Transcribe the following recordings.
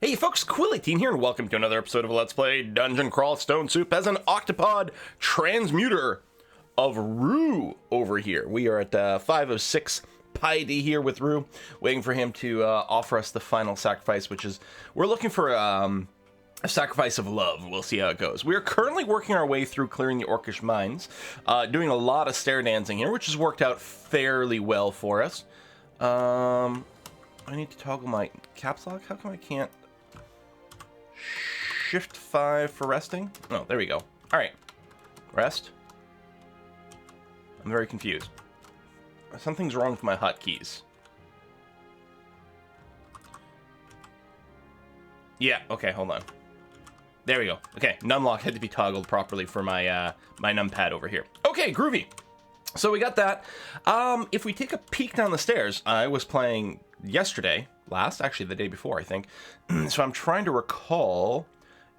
Hey folks, Quilly18 here, and welcome to another episode of Let's Play Dungeon Crawl Stone Soup as an Octopode Transmuter of Rue over here. We are at 5 of 6 piety here with Rue, waiting for him to offer us the final sacrifice, which is, we're looking for a sacrifice of love. We'll see how it goes. We are currently working our way through clearing the Orcish mines, doing a lot of stair dancing here, which has worked out fairly well for us. I need to toggle my caps lock. How come I can't? Shift 5 for resting? Oh, there we go. All right. Rest. I'm very confused. Something's wrong with my hotkeys. Yeah, okay, hold on. There we go. Okay, numlock had to be toggled properly for my my numpad over here. Okay, groovy. So we got that. If we take a peek down the stairs, I was playing yesterday, actually the day before, I think. So I'm trying to recall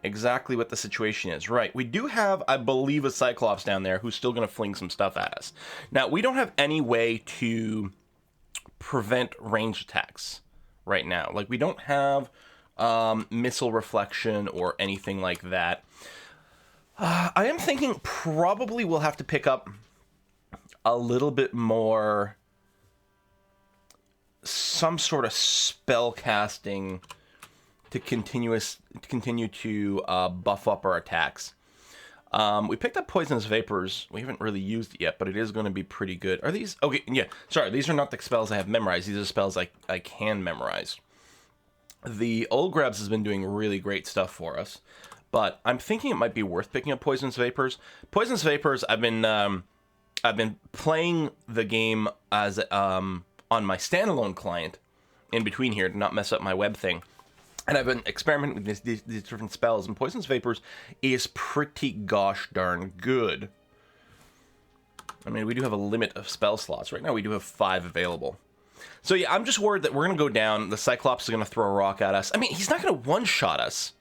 exactly what the situation is. Right, we do have, I believe, a Cyclops down there who's still going to fling some stuff at us. Now, we don't have any way to prevent ranged attacks right now. Like, we don't have missile reflection or anything like that. I am thinking probably we'll have to pick up a little bit more, some sort of spell casting to continue to buff up our attacks. We picked up Poisonous Vapors. We haven't really used it yet, but it is going to be pretty good. Are these... Okay, yeah, sorry, these are not the spells I have memorized. These are spells I can memorize. The Old Grabs has been doing really great stuff for us, but I'm thinking it might be worth picking up Poisonous Vapors. Poisonous Vapors, I've been playing the game as on my standalone client in between here to not mess up my web thing. And I've been experimenting with these different spells, and Poisonous Vapors is pretty gosh darn good. I mean, we do have a limit of spell slots. Right now we do have 5 available. So yeah, I'm just worried that we're going to go down, the Cyclops is going to throw a rock at us. I mean, he's not going to one-shot us.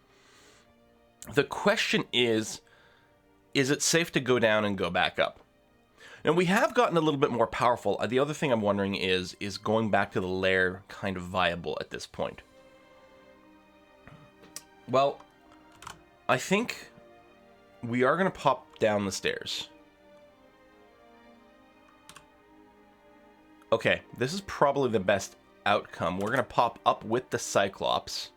The question is it safe to go down and go back up? And we have gotten a little bit more powerful. The other thing I'm wondering is going back to the lair kind of viable at this point? Well, I think we are going to pop down the stairs. Okay, this is probably the best outcome. We're going to pop up with the Cyclops.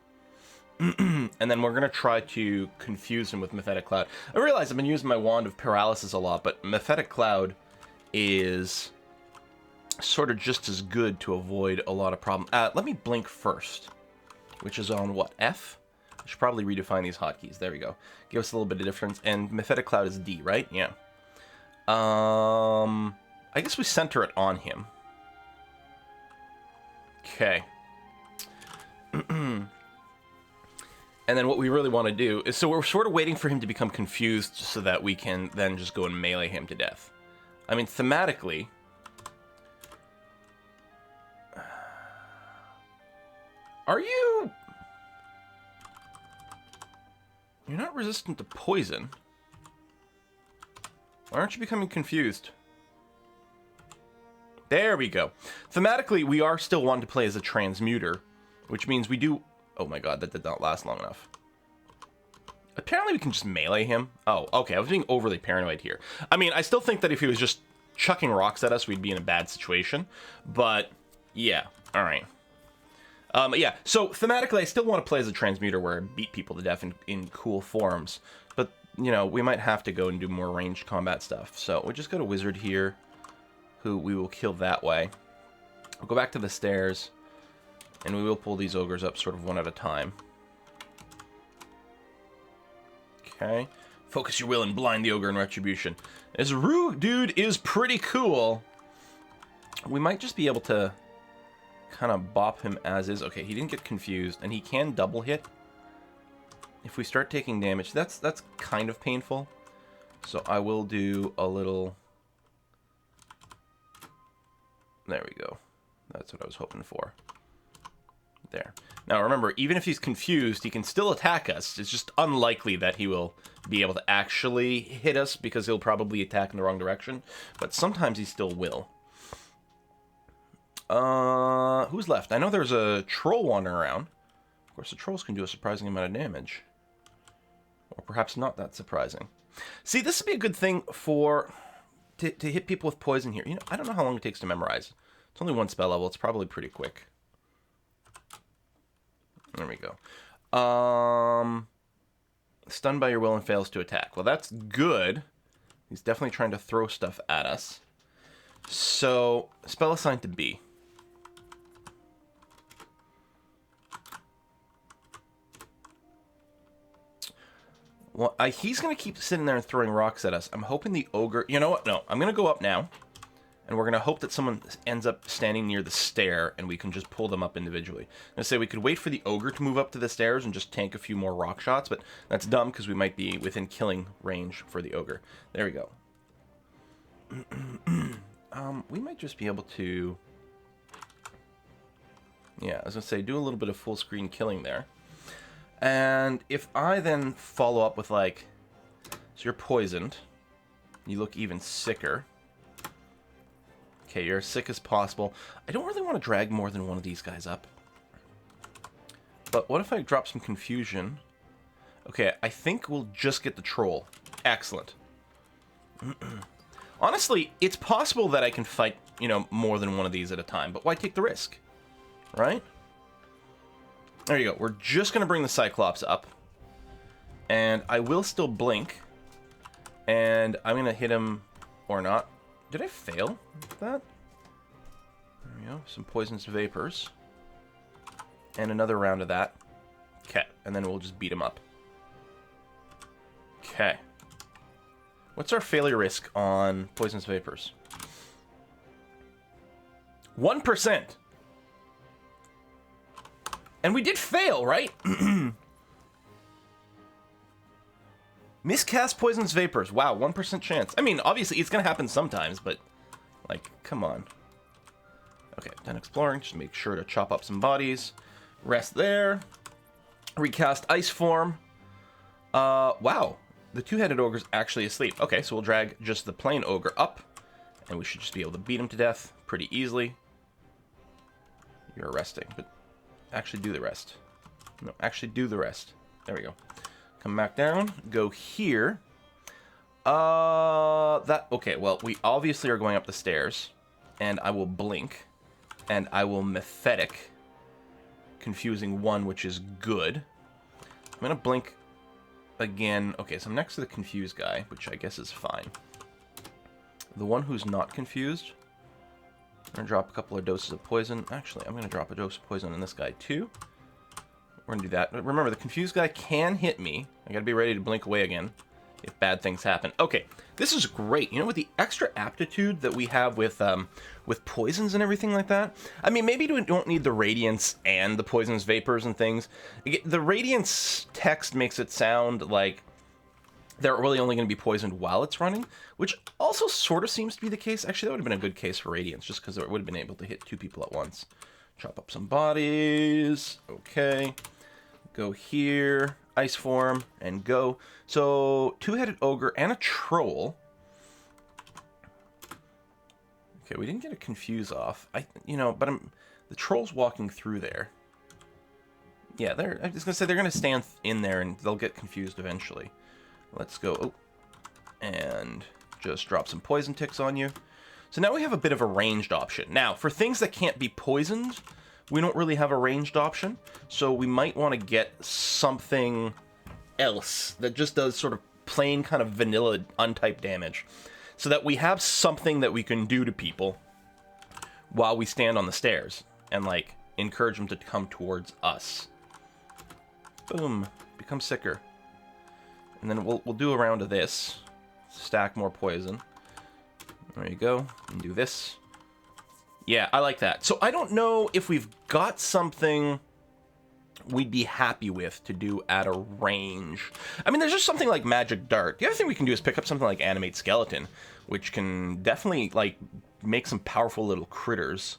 And then we're going to try to confuse him with Mephetic Cloud. I realize I've been using my Wand of Paralysis a lot, but Mephetic Cloud is sort of just as good to avoid a lot of problems. Let me blink first, which is on what, F? I should probably redefine these hotkeys. There we go. Give us a little bit of difference. And Mephetic Cloud is D, right? Yeah. I guess we center it on him. Okay. And then what we really want to do is, so we're sort of waiting for him to become confused so that we can then just go and melee him to death. I mean, thematically, are you... You're not resistant to poison. Why aren't you becoming confused? There we go. Thematically, we are still wanting to play as a Transmuter, which means we do... Oh my god, that did not last long enough. Apparently we can just melee him. Oh, okay, I was being overly paranoid here. I mean, I still think that if he was just chucking rocks at us, we'd be in a bad situation. But, yeah, alright. Yeah, so thematically, I still want to play as a Transmuter where I beat people to death in cool forms. But, you know, we might have to go and do more ranged combat stuff. So, we just got a Wizard here, who we will kill that way. We'll go back to the stairs, and we will pull these ogres up sort of one at a time. Okay. Focus your will and blind the ogre in retribution. This Rue dude is pretty cool. We might just be able to kind of bop him as is. Okay, he didn't get confused, and he can double hit. If we start taking damage, that's kind of painful. So I will do a little... There we go. That's what I was hoping for. There. Now remember, even if he's confused, he can still attack us. It's just unlikely that he will be able to actually hit us because he'll probably attack in the wrong direction. But sometimes he still will. Who's left? I know there's a troll wandering around. course, the trolls can do a surprising amount of damage. Or perhaps not that surprising. See, this would be a good thing for... To hit people with poison here. You know, I don't know how long it takes to memorize. It's only one spell level. It's probably pretty quick. There we go. Stunned by your will and fails to attack. Well, that's good. He's definitely trying to throw stuff at us. So, spell assigned to B. Well, he's going to keep sitting there and throwing rocks at us. I'm hoping the ogre... You know what? No, I'm going to go up now. And we're going to hope that someone ends up standing near the stair and we can just pull them up individually. I'm going to say we could wait for the ogre to move up to the stairs and just tank a few more rock shots, but that's dumb because we might be within killing range for the ogre. There we go. We might just be able to... Yeah, I was going to say, do a little bit of full screen killing there. And if I then follow up with like... So you're poisoned. You look even sicker. Okay, you're as sick as possible. I don't really want to drag more than one of these guys up. But what if I drop some confusion? Okay, I think we'll just get the troll. Excellent. Honestly, it's possible that I can fight, you know, more than one of these at a time. But why take the risk? Right? There you go. We're just going to bring the Cyclops up. And I will still blink. And I'm going to hit him or not. Did I fail that? There we go. Some poisonous vapors. And another round of that. Okay. And then we'll just beat him up. Okay. What's our failure risk on poisonous vapors? 1%. And we did fail, right? Miscast poisonous vapors. Wow, 1% chance. I mean, obviously, it's going to happen sometimes, but, like, come on. Okay, done exploring. Just make sure to chop up some bodies. Rest there. Recast ice form. Wow. The two-headed ogre's actually asleep. Okay, so we'll drag just the plain ogre up, and we should just be able to beat him to death pretty easily. You're resting, but actually do the rest. No, actually do the rest. There we go. Come back down, go here. Okay, well, we obviously are going up the stairs, and I will blink, and I will Mephetic, confusing one, which is good. I'm gonna blink again. Okay, so I'm next to the confused guy, which I guess is fine. The one who's not confused, I'm gonna drop a couple of doses of poison. Actually, I'm gonna drop a dose of poison on this guy too. We're gonna do that. But remember, the confused guy can hit me. I gotta be ready to blink away again if bad things happen. Okay, this is great. You know, with the extra aptitude that we have with poisons and everything like that. I mean, maybe we don't need the radiance and the poisonous vapors and things. The radiance text makes it sound like they're really only going to be poisoned while it's running, which also sort of seems to be the case. Actually, that would have been a good case for radiance, just because it would have been able to hit two people at once. Chop up some bodies. Okay. Go here, ice form, and go. So, two-headed ogre and a troll. Okay, we didn't get a confuse off. But the troll's walking through there. Yeah, I was gonna say they're gonna stand in there and they'll get confused eventually. Let's go, and just drop some poison ticks on you. So now we have a bit of a ranged option. Now, for things that can't be poisoned, we don't really have a ranged option, so we might want to get something else that just does sort of plain kind of vanilla untyped damage, so that we have something that we can do to people while we stand on the stairs and, like, encourage them to come towards us. Boom. Become sicker. And then we'll do a round of this. Stack more poison. There you go. And do this. Yeah, I like that. So I don't know if we've got something we'd be happy with to do at a range. I mean, there's just something like Magic Dart. The other thing we can do is pick up something like Animate Skeleton, which can definitely, like, make some powerful little critters.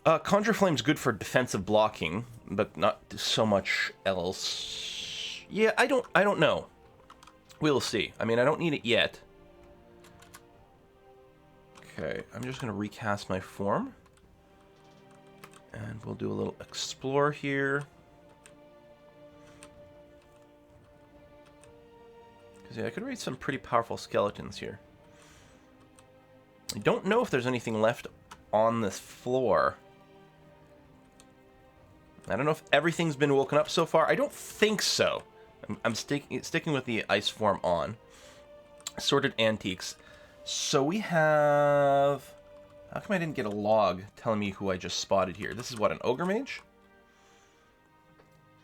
Conjure Flame's good for defensive blocking, but not so much else. Yeah, I don't know. We'll see. I mean, I don't need it yet. Okay, I'm just going to recast my form. And we'll do a little explore here. Yeah, I could raise some pretty powerful skeletons here. I don't know if there's anything left on this floor. I don't know if everything's been woken up so far. I don't think so. I'm sticking with the ice form on. Sorted antiques. So we have... How come I didn't get a log telling me who I just spotted here? This is what, an ogre mage?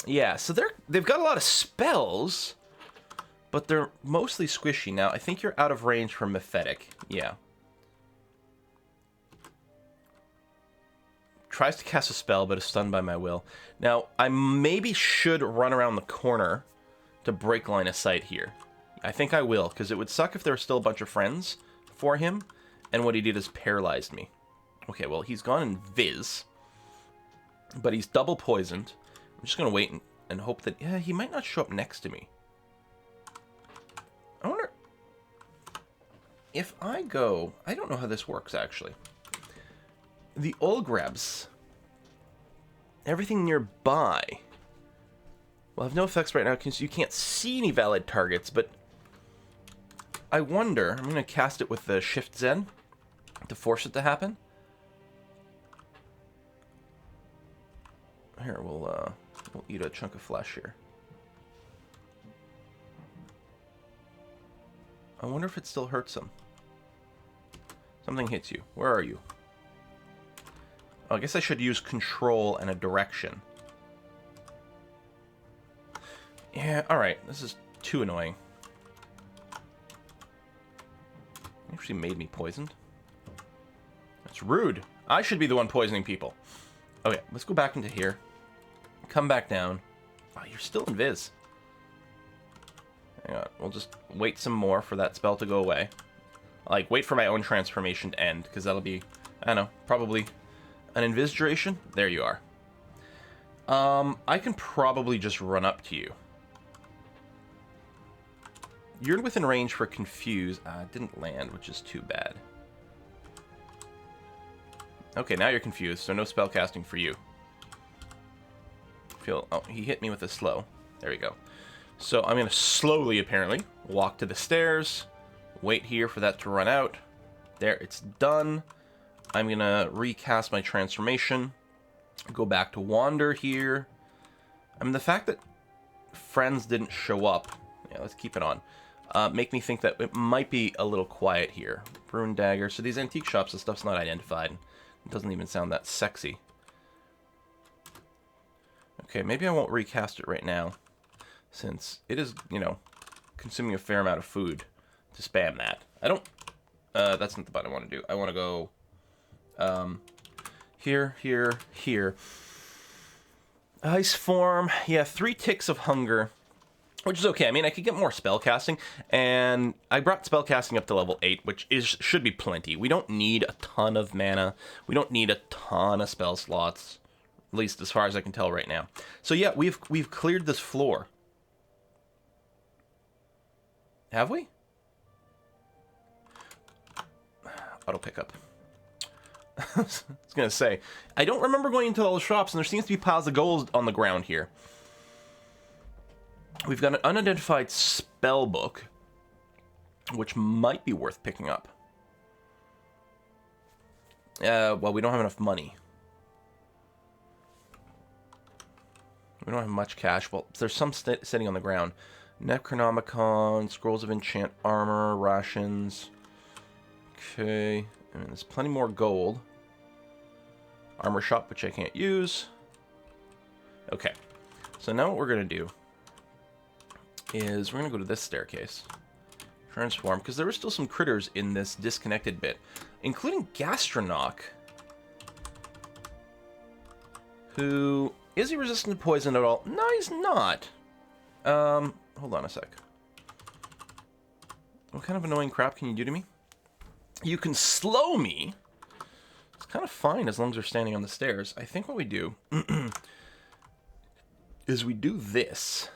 Yeah, so they've got a lot of spells, but they're mostly squishy. Now, I think you're out of range for Mephetic. Yeah. Tries to cast a spell, but is stunned by my will. Now, I maybe should run around the corner to break line of sight here. I think I will, because it would suck if there were still a bunch of friends for him, and what he did is paralyzed me. Okay, well, he's gone in Viz, but he's double poisoned. I'm just going to wait and hope that... Yeah, he might not show up next to me. I wonder... If I go... I don't know how this works, actually. The Olgrebs, everything nearby, will have no effects right now because you can't see any valid targets, but I wonder, I'm going to cast it with the Shift Zen to force it to happen. Here, we'll eat a chunk of flesh here. I wonder if it still hurts him. Something hits you. Where are you? Oh, I guess I should use control and a direction. Yeah, alright. This is too annoying. It actually made me poisoned. That's rude. I should be the one poisoning people. Okay, let's go back into here. Come back down. Oh, you're still in Viz. Hang on. We'll just wait some more for that spell to go away. Like, wait for my own transformation to end, because that'll be, I don't know, probably... an invis duration? There you are. I can probably just run up to you. You're within range for confuse. It didn't land, which is too bad. Okay, now you're confused, so no spell casting for you. Oh, he hit me with a slow. There we go. So I'm going to slowly, apparently, walk to the stairs. Wait here for that to run out. There, it's done. I'm going to recast my transformation, go back to Wander here. I mean, the fact that friends didn't show up, yeah, let's keep it on, make me think that it might be a little quiet here. Rune Dagger. So these antique shops, the stuff's not identified. It doesn't even sound that sexy. Okay, maybe I won't recast it right now, since it is, you know, consuming a fair amount of food to spam that. I don't... that's not the button I want to do. I want to go... here, here, here. Ice form. Yeah, 3 ticks of hunger, which is okay. I mean, I could get more spell casting, and I brought spell casting up to level 8, which should be plenty. We don't need a ton of mana. We don't need a ton of spell slots, at least as far as I can tell right now. So yeah, we've cleared this floor. Have we? Auto pickup. I was going to say, I don't remember going into all the shops, and there seems to be piles of gold on the ground here. We've got an unidentified spell book, which might be worth picking up. Well, we don't have enough money. We don't have much cash. Well, there's some sitting on the ground. Necronomicon, Scrolls of Enchant Armor, Rations. Okay, and there's plenty more gold. Armor shop, which I can't use. Okay, so now what we're going to do is we're going to go to this staircase. Transform, because there were still some critters in this disconnected bit, including Gastronoc, who... Is he resistant to poison at all? No, he's not. Hold on a sec. What kind of annoying crap can you do to me? You can slow me. It's kind of fine as long as we're standing on the stairs. I think what we do is we do this.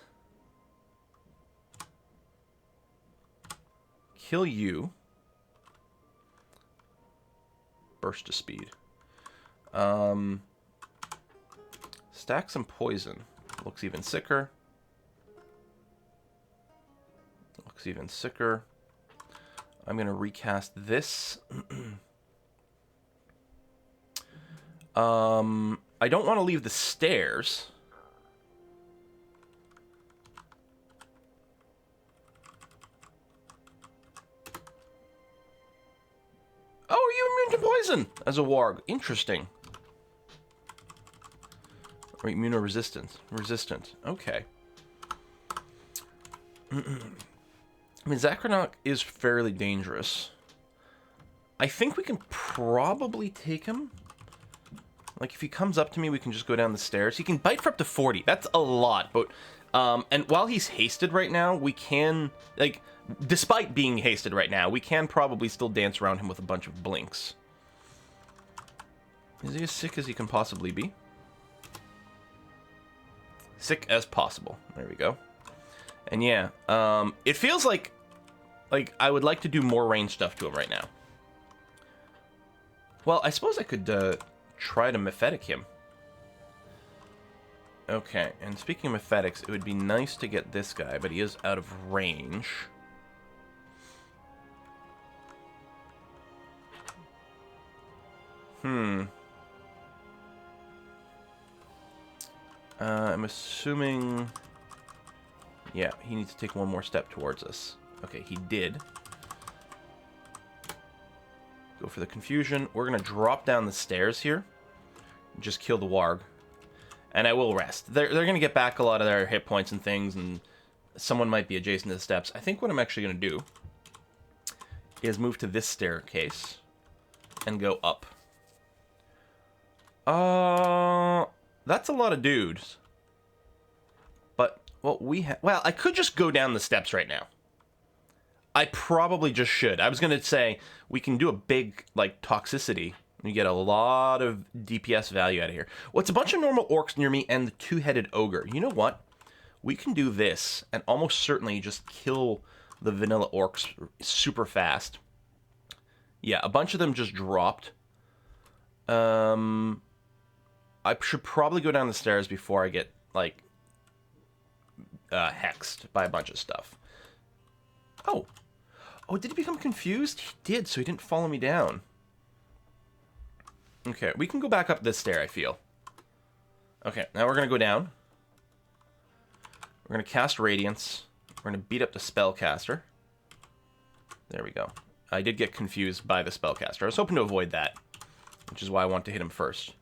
Kill you. Burst of speed. Stack some poison. Looks even sicker. Looks even sicker. I'm going to recast this. I don't want to leave the stairs. Oh, are you immune to poison as a warg? Interesting. Or immune or resistant. Resistant. Okay. I mean, Zakranok is fairly dangerous. I think we can probably take him. Like, if he comes up to me, we can just go down the stairs. He can bite for up to 40. That's a lot, but... and while he's hasted right now, we can... Like, despite being hasted right now, we can probably still dance around him with a bunch of blinks. Is he as sick as he can possibly be? Sick as possible. There we go. And yeah, it feels like I would like to do more range stuff to him right now. Well, I suppose I could try to mephetic him. Okay, and speaking of mephetics, it would be nice to get this guy, but he is out of range. I'm assuming... Yeah, he needs to take one more step towards us. Okay, he did. Go for the confusion. We're going to drop down the stairs here. Just kill the warg. And I will rest. They're going to get back a lot of their hit points and things, and someone might be adjacent to the steps. I think what I'm actually going to do is move to this staircase and go up. That's a lot of dudes. But what we have... Well, I could just go down the steps right now. I probably just should. I was going to say, we can do a big, like, toxicity. You get a lot of DPS value out of here. Well, it's a bunch of normal orcs near me and the two-headed ogre. You know what? We can do this and almost certainly just kill the vanilla orcs super fast. Yeah, a bunch of them just dropped. I should probably go down the stairs before I get, like, hexed by a bunch of stuff. Oh, did he become confused? He did, so he didn't follow me down. Okay, we can go back up this stair, I feel. Okay, now we're going to go down. We're going to cast Radiance. We're going to beat up the Spellcaster. There we go. I did get confused by the Spellcaster. I was hoping to avoid that, which is why I want to hit him first.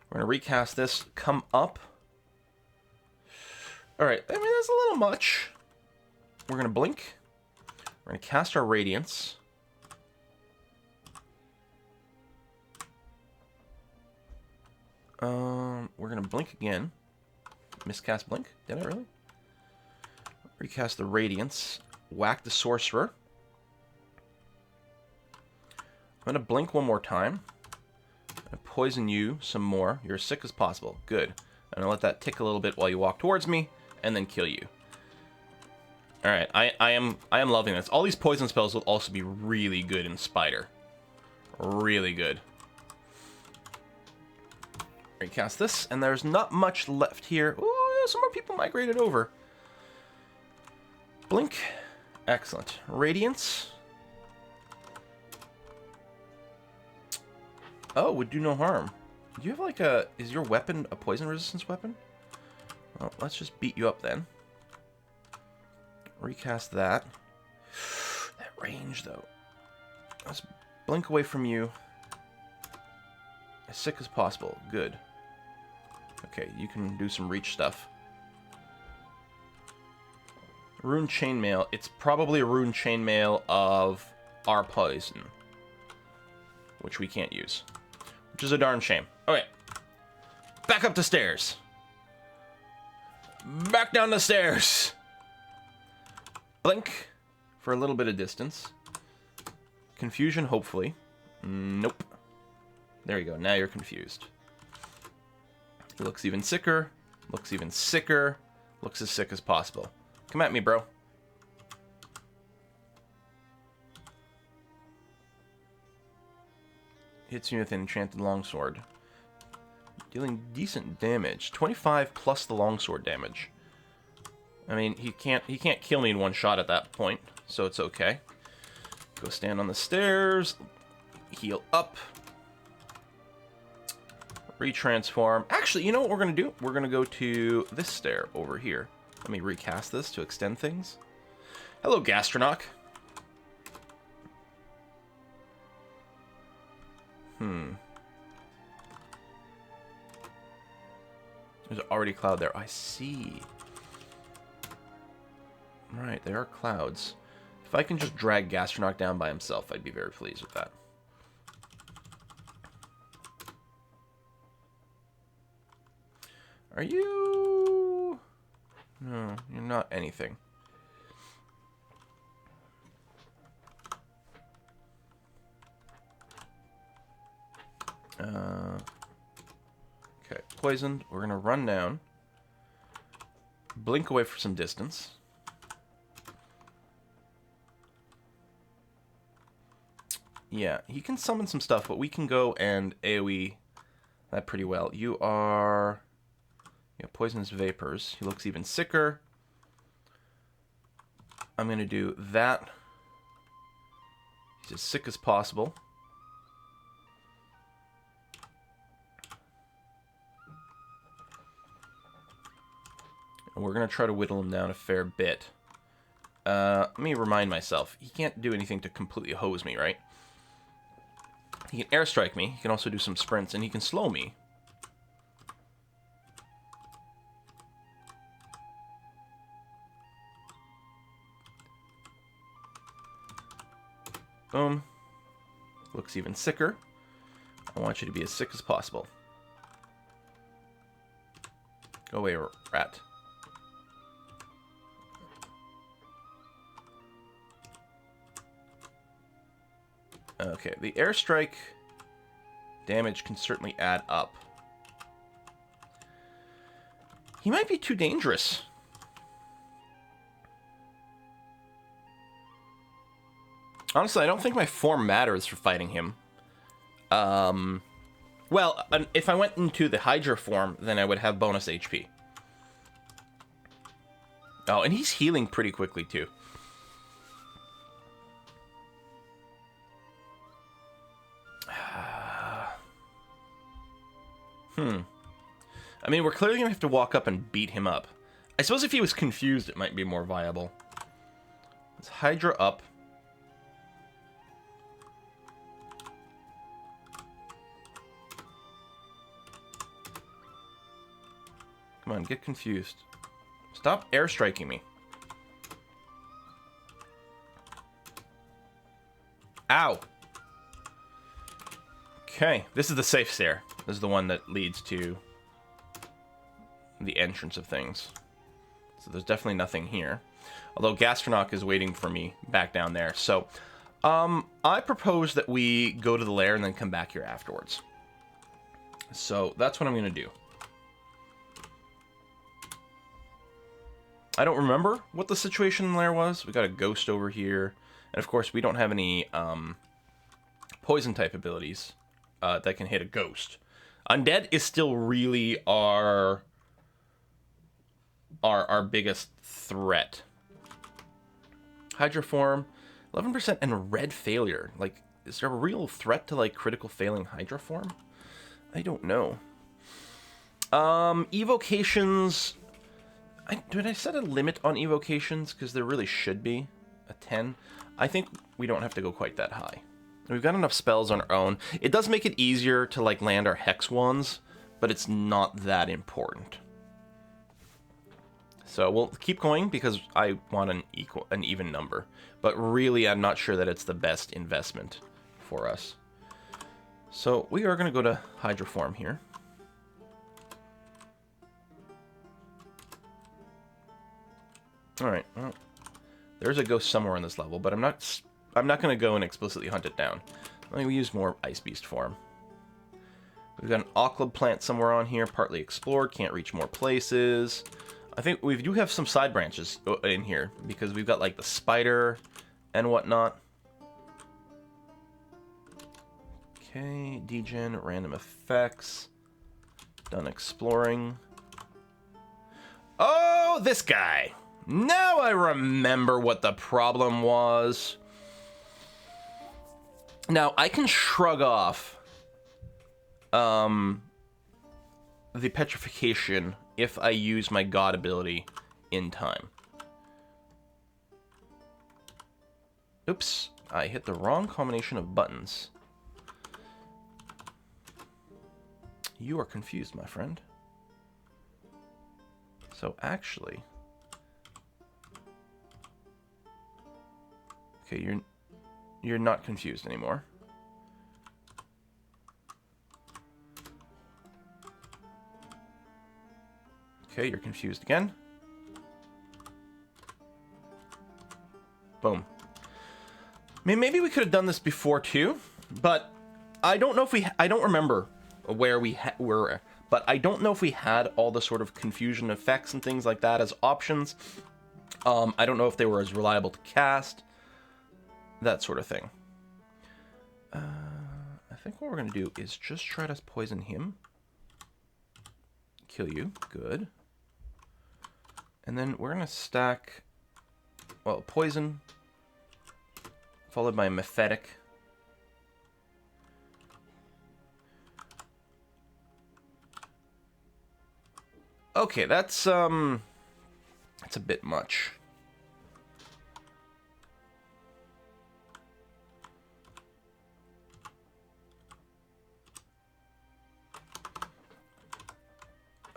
We're going to recast this, come up. Alright, I mean, that's a little much. We're going to blink. We're going to cast our Radiance. We're going to blink again. Miscast blink? Did I really? Recast the Radiance. Whack the Sorcerer. I'm going to blink one more time. I'm going to poison you some more. You're as sick as possible. Good. I'm going to let that tick a little bit while you walk towards me, and then kill you. Alright, I am loving this. All these poison spells will also be really good in Spider. Really good. Recast this, and there's not much left here. Ooh, some more people migrated over. Blink. Excellent. Radiance. Oh, would do no harm. Do you have like a... Is your weapon a poison resistance weapon? Well, let's just beat you up then. Recast that. That range, though. Let's blink away from you. As sick as possible. Good. Okay, you can do some reach stuff. Rune Chainmail. It's probably a Rune Chainmail of our poison, which we can't use. Which is a darn shame. Okay. Back up the stairs. Back down the stairs. Blink for a little bit of distance. Confusion, hopefully. Nope. There you go. Now you're confused. He looks even sicker. Looks even sicker. Looks as sick as possible. Come at me, bro. Hits me with an enchanted longsword. Dealing decent damage. 25 plus the longsword damage. I mean, he can't kill me in one shot at that point, so it's okay. Go stand on the stairs, heal up, retransform. Actually, you know what we're going to do? We're going to go to this stair over here. Let me recast this to extend things. Hello, Gastronaut. There's already a cloud there. I see. Right, there are clouds. If I can just drag Gastronaut down by himself, I'd be very pleased with that. Are you... No, you're not anything. Okay, poisoned. We're going to run down. Blink away for some distance. Yeah, he can summon some stuff, but we can go and AoE that pretty well. You are... Yeah, poisonous vapors. He looks even sicker. I'm going to do that. He's as sick as possible. And we're going to try to whittle him down a fair bit. Let me remind myself. He can't do anything to completely hose me, right? He can airstrike me. He can also do some sprints, and he can slow me. Boom. Looks even sicker. I want you to be as sick as possible. Go away, rat. Okay, the airstrike damage can certainly add up. He might be too dangerous. Honestly, I don't think my form matters for fighting him. Well, if I went into the Hydra form, then I would have bonus HP. Oh, and he's healing pretty quickly, too. I mean, we're clearly going to have to walk up and beat him up. I suppose if he was confused, it might be more viable. Let's Hydra up. Come on, get confused. Stop airstriking me. Ow! Okay, this is the safe stair. This is the one that leads to the entrance of things. So there's definitely nothing here. Although Gastronaut is waiting for me back down there. So, I propose that we go to the lair and then come back here afterwards. So, that's what I'm going to do. I don't remember what the situation in the lair was. We got a ghost over here. And of course, we don't have any poison type abilities that can hit a ghost. Undead is still really our biggest threat. Hydra form, 11% and red failure. Like, is there a real threat to like critical failing Hydra form? I don't know. Evocations. Did I set a limit on evocations? Because there really should be a 10. I think we don't have to go quite that high. We've got enough spells on our own. It does make it easier to like land our hex ones, but it's not that important. So we'll keep going because I want an even number. But really, I'm not sure that it's the best investment for us. So we are going to go to Hydra form here. All right. Well, there's a ghost somewhere on this level, but I'm not going to go and explicitly hunt it down. Let me use more Ice Beast form. We've got an Octopode plant somewhere on here, partly explored, can't reach more places. I think we do have some side branches in here, because we've got like the spider and whatnot. Okay, degen, random effects. Done exploring. Oh, this guy! Now I remember what the problem was. Now, I can shrug off the petrification if I use my God ability in time. Oops, I hit the wrong combination of buttons. You are confused, my friend. So actually... Okay, you're not confused anymore. Okay, you're confused again. Boom. I mean, maybe we could have done this before too, but I don't know if I don't remember where we were, but I don't know if we had all the sort of confusion effects and things like that as options. I don't know if they were as reliable to cast, that sort of thing. I think what we're going to do is just try to poison him. Kill you. Good. And then we're going to stack, well, poison, followed by mephetic. Okay, that's a bit much.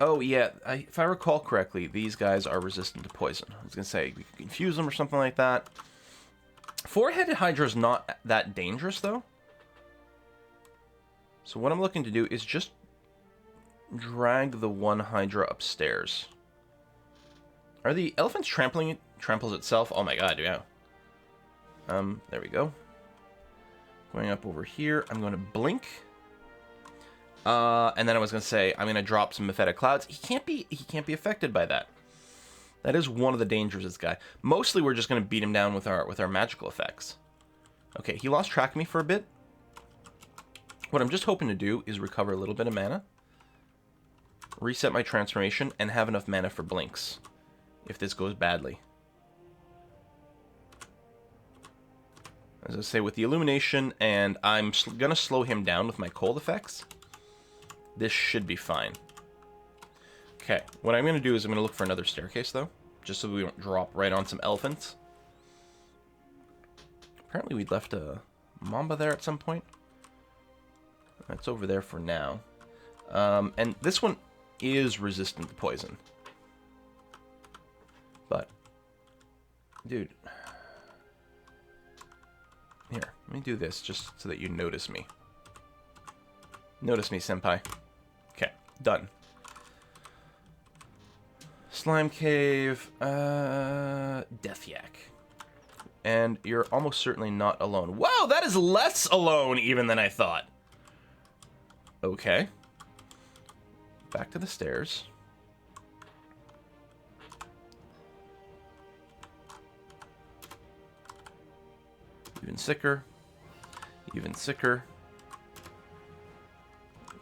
Oh, yeah, if I recall correctly, these guys are resistant to poison. I was going to say, we could confuse them or something like that. Four-headed Hydra is not that dangerous, though. So what I'm looking to do is just drag the one Hydra upstairs. Are the elephants trampling it? Tramples itself? Oh my god, yeah. There we go. Going up over here, I'm going to blink. And then I was going to say, I'm going to drop some mephetic clouds. He can't be affected by that. That is one of the dangers of this guy. Mostly we're just going to beat him down with our magical effects. Okay, he lost track of me for a bit. What I'm just hoping to do is recover a little bit of mana, reset my transformation, and have enough mana for blinks if this goes badly. As I say, with the illumination, and I'm going to slow him down with my cold effects, this should be fine. Okay, what I'm going to do is I'm going to look for another staircase, though, just so we don't drop right on some elephants. Apparently we'd left a Mamba there at some point. That's over there for now. And this one is resistant to poison. But, dude. Here, let me do this just so that you notice me. Notice me, senpai. Okay, done. Slime Cave, Death Yak. And you're almost certainly not alone. Wow, that is less alone even than I thought. Okay. Back to the stairs. Even sicker. Even sicker.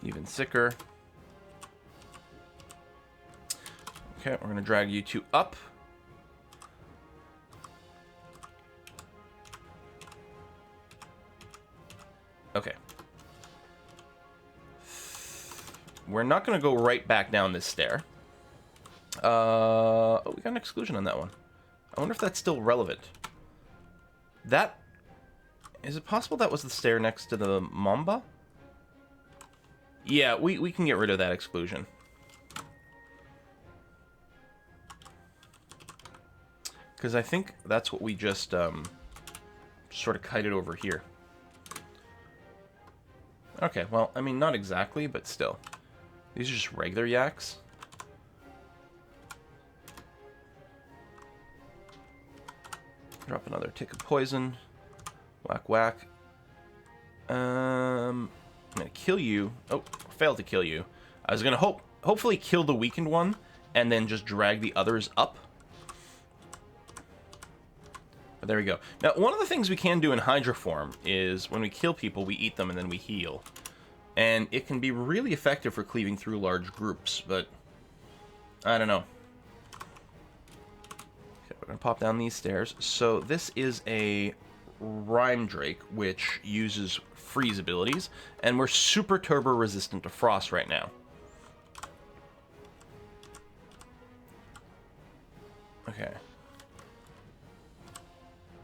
Even sicker. Okay, we're going to drag you two up. Okay. We're not going to go right back down this stair. Oh, we got an exclusion on that one. I wonder if that's still relevant. That... Is it possible that was the stair next to the Mamba? Yeah, we can get rid of that exclusion. Because I think that's what we just sort of kited over here. Okay, well, I mean, not exactly, but still. These are just regular yaks. Drop another tick of poison. Whack, whack. I'm gonna kill you. Oh, failed to kill you. I was gonna hopefully kill the weakened one, and then just drag the others up. But there we go. Now, one of the things we can do in Hydra form is when we kill people, we eat them and then we heal. And it can be really effective for cleaving through large groups, but I don't know. we're going to pop down these stairs. So this is a Rhyme Drake, which uses freeze abilities, and we're super turbo resistant to frost right now. Okay.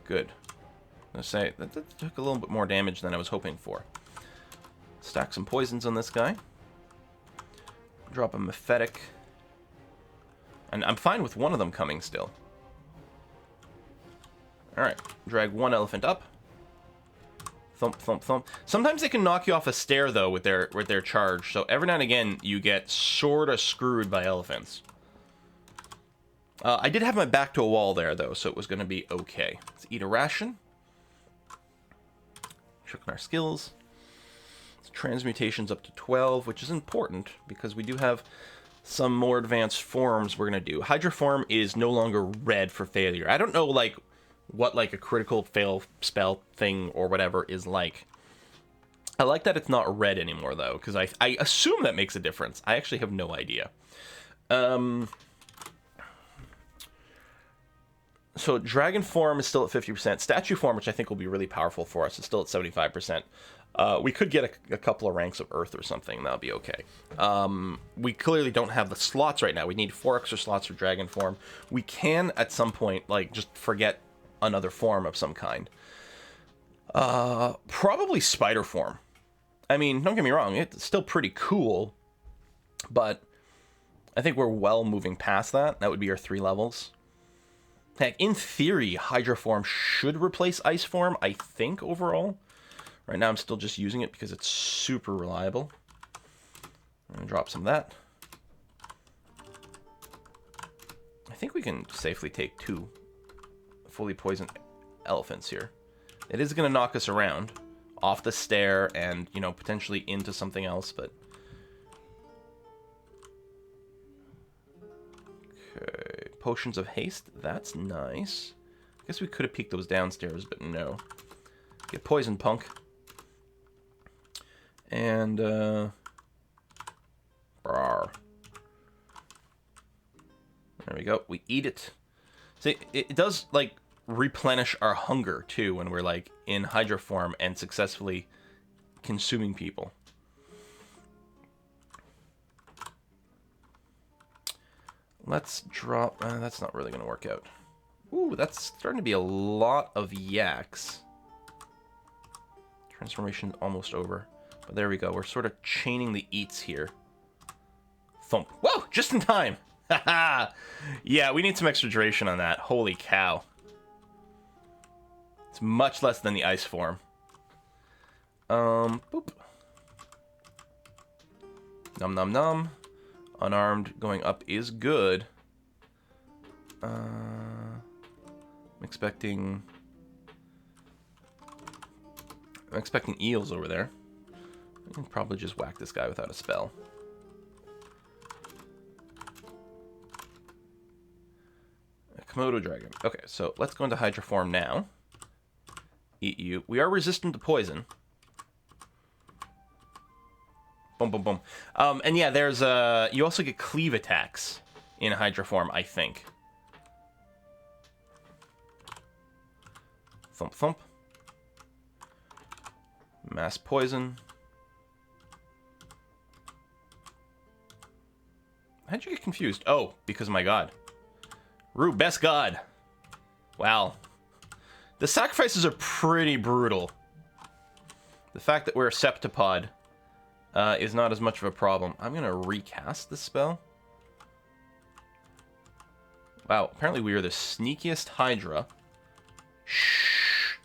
Good. I'm going to say, that took a little bit more damage than I was hoping for. Stack some poisons on this guy. Drop a Mephetic. And I'm fine with one of them coming still. Alright, drag one elephant up. Thump, thump, thump. Sometimes they can knock you off a stair, though, with their charge. So every now and again, you get sort of screwed by elephants. I did have my back to a wall there, though, so it was going to be okay. Let's eat a ration. Check on our skills. Transmutations up to 12, which is important, because we do have some more advanced forms we're going to do. Hydroform is no longer red for failure. I don't know, like, what, like, a critical fail spell thing or whatever is like. I like that it's not red anymore, though, because I assume that makes a difference. I actually have no idea. So Dragon Form is still at 50%. Statue Form, which I think will be really powerful for us, is still at 75%. We could get a couple of ranks of Earth or something. That'll be okay. We clearly don't have the slots right now. We need 4 extra slots for Dragon Form. We can, at some point, like, just forget another form of some kind. Probably Spider Form. I mean, don't get me wrong. It's still pretty cool. But I think we're well moving past that. That would be our 3 levels. Heck, in theory, Hydra Form should replace Ice Form, I think, overall. Right now, I'm still just using it because it's super reliable. I'm going to drop some of that. I think we can safely take 2 fully poisoned elephants here. It is going to knock us around off the stair and, you know, potentially into something else, but... Okay, Potions of Haste, that's nice. I guess we could have peeked those downstairs, but no. Get poisoned, punk. And, Brar. There we go. We eat it. See, it does, like, replenish our hunger, too, when we're, like, in Hydra form and successfully consuming people. Let's drop... that's not really going to work out. Ooh, that's starting to be a lot of yaks. Transformation almost over. But there we go. We're sort of chaining the eats here. Thump. Whoa! Just in time! Haha! Yeah, we need some extra duration on that. Holy cow. It's much less than the ice form. Boop. Num num num. Unarmed going up is good. I'm expecting eels over there. I can probably just whack this guy without a spell. A Komodo dragon. Okay, so let's go into Hydra form now. Eat you. We are resistant to poison. Boom, boom, boom. And yeah, there's you also get cleave attacks in Hydra form, I think. Thump, thump. Mass poison. How'd you get confused? Oh, because of my god. Rue, best god. Wow. The sacrifices are pretty brutal. The fact that we're a septipod is not as much of a problem. I'm going to recast this spell. Wow, apparently we are the sneakiest Hydra. Shh.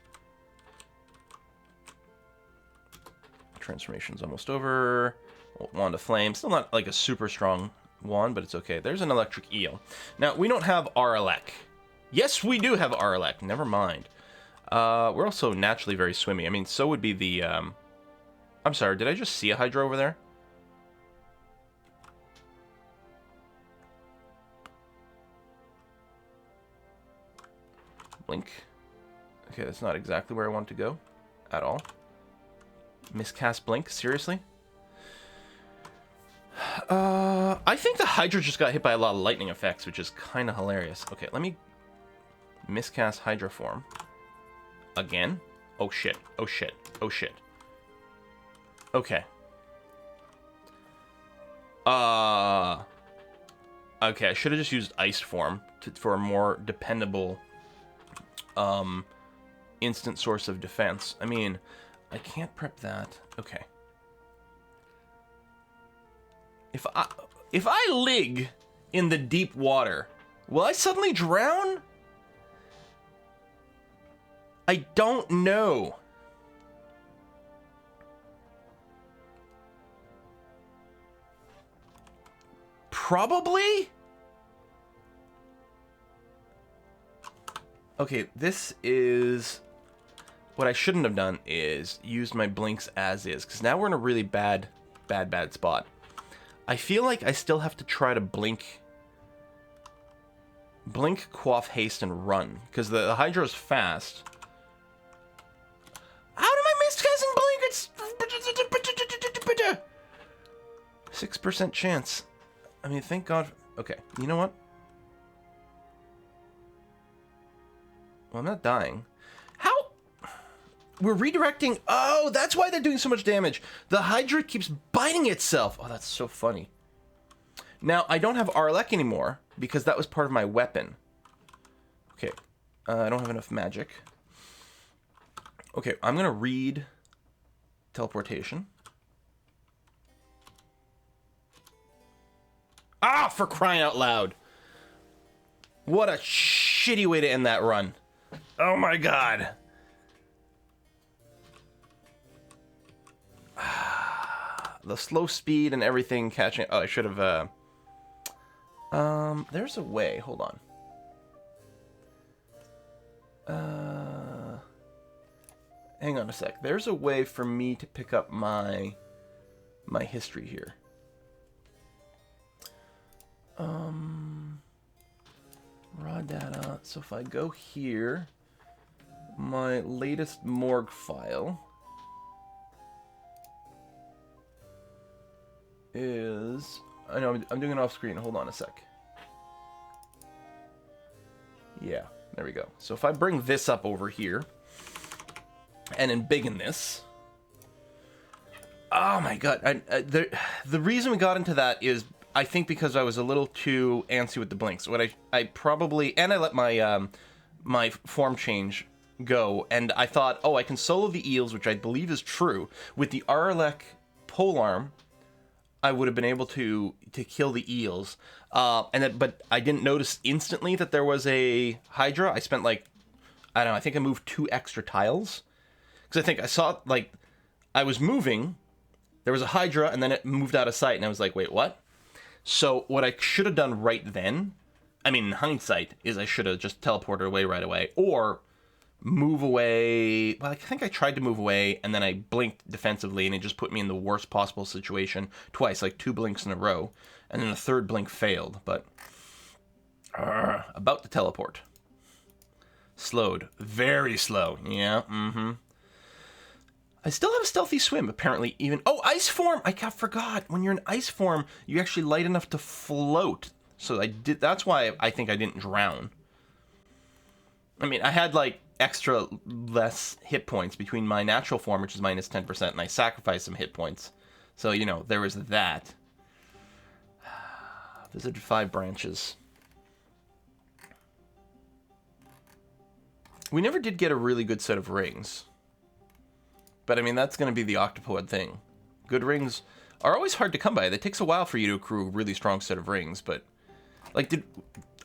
Transformation's almost over. Wand of Flame. Still not like a super strong wand, but it's okay. There's an electric eel. Now, we don't have Aralek. Yes, we do have Aralek. Never mind. We're also naturally very swimmy. I mean, so would be the... I'm sorry, did I just see a Hydra over there? Blink. Okay, that's not exactly where I want to go. At all. Miscast Blink? Seriously? I think the Hydra just got hit by a lot of lightning effects, which is kind of hilarious. Okay, let me Miscast Hydra form. Again? Oh shit. Oh shit. Oh shit. Okay. Okay, I should have just used Ice form for a more dependable instant source of defense. I mean, I can't prep that. Okay. If I lig in the deep water, will I suddenly drown? I don't know. Probably? Okay, this is... What I shouldn't have done is used my blinks as is, because now we're in a really bad spot. I feel like I still have to try to blink, quaff, haste, and run, because the Hydra's fast. How am I miscasting blink? It's 6% chance. I mean, thank God. Okay, you know what? Well, I'm not dying. How? We're redirecting. Oh, that's why they're doing so much damage. The Hydra keeps biting itself. Oh, that's so funny. Now, I don't have Arlek anymore because that was part of my weapon. Okay. I don't have enough magic. Okay, I'm going to read teleportation. Ah, for crying out loud. What a shitty way to end that run. Oh my god. The slow speed and everything catching... Oh, I should have... There's a way. Hold on. Hang on a sec. There's a way for me to pick up my history here. Raw data. So if I go here, my latest morgue file is... I know, I'm doing it off screen. Hold on a sec. Yeah, there we go. So if I bring this up over here and embiggen this... Oh my god. The reason we got into that is... I think because I was a little too antsy with the blinks. What I probably... And I let my my form change go. And I thought, oh, I can solo the eels, which I believe is true. With the Arlek polearm, I would have been able to kill the eels. But I didn't notice instantly that there was a Hydra. I spent like... I don't know, I think I moved 2 extra tiles. Because I think I saw, like... I was moving, there was a Hydra, and then it moved out of sight. And I was like, wait, what? So what I should have done right then, I mean, in hindsight, is I should have just teleported away right away. Or move away. Well, I think I tried to move away, and then I blinked defensively, and it just put me in the worst possible situation twice, like 2 blinks in a row. And then the third blink failed, but... about to teleport. Slowed. Very slow. Yeah, I still have a stealthy swim, apparently, even... Oh, ice form! I forgot. When you're in ice form, you actually light enough to float. So I did. That's why I think I didn't drown. I mean, I had, like, extra less hit points between my natural form, which is minus 10%, and I sacrificed some hit points. So, you know, there was that. Visited 5 branches. We never did get a really good set of rings. But, I mean, that's going to be the Octopode thing. Good rings are always hard to come by. It takes a while for you to accrue a really strong set of rings, but... Like,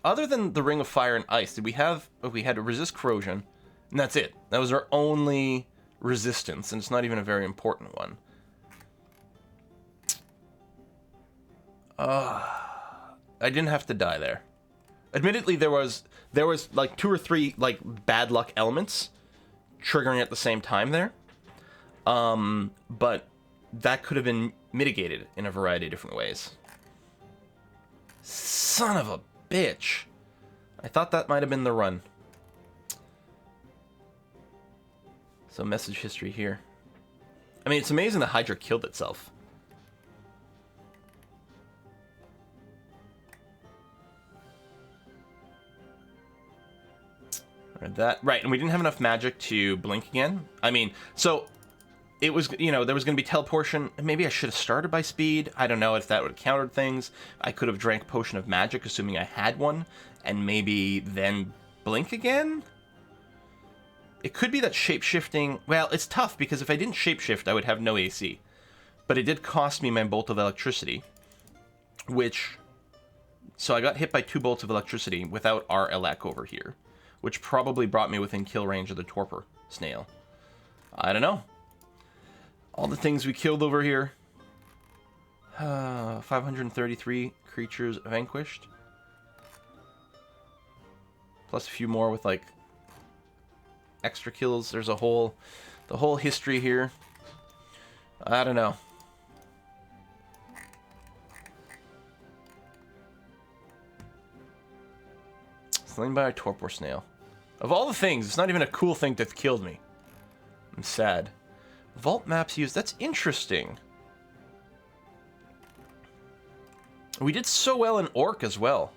other than the Ring of Fire and Ice, we had to resist corrosion, and that's it. That was our only resistance, and it's not even a very important one. I didn't have to die there. Admittedly, there was like 2 or 3, like, bad luck elements triggering at the same time there. But that could have been mitigated in a variety of different ways. Son of a bitch. I thought that might have been the run. So message history here. I mean, it's amazing the Hydra killed itself. That right, and we didn't have enough magic to blink again. I mean, so it was, you know, there was going to be teleportation. Maybe I should have started by speed. I don't know if that would have countered things. I could have drank Potion of Magic, assuming I had one, and maybe then blink again? It could be that shape-shifting... Well, it's tough, because if I didn't shape-shift, I would have no AC. But it did cost me my Bolt of Electricity, which... So I got hit by 2 bolts of electricity without our Elec over here, which probably brought me within kill range of the Torpor Snail. I don't know. All the things we killed over here. 533 creatures vanquished. Plus a few more with, like, extra kills. There's the whole history here. I don't know. Slain by a Torpor Snail. Of all the things, it's not even a cool thing that killed me. I'm sad. Vault maps used. That's interesting. We did so well in Orc as well.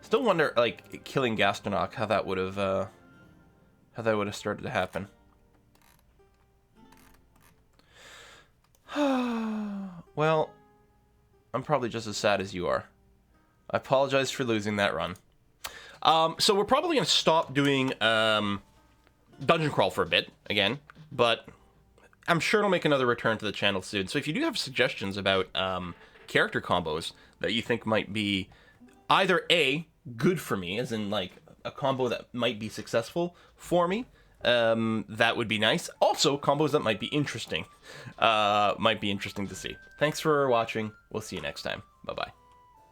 Still wonder, like, killing Gastronach, how that would have started to happen. Well, I'm probably just as sad as you are. I apologize for losing that run. So we're probably going to stop doing Dungeon Crawl for a bit, again, but I'm sure it'll make another return to the channel soon. So if you do have suggestions about character combos that you think might be either A, good for me, as in, like, a combo that might be successful for me, that would be nice. Also, combos that might be interesting to see. Thanks for watching. We'll see you next time. Bye-bye.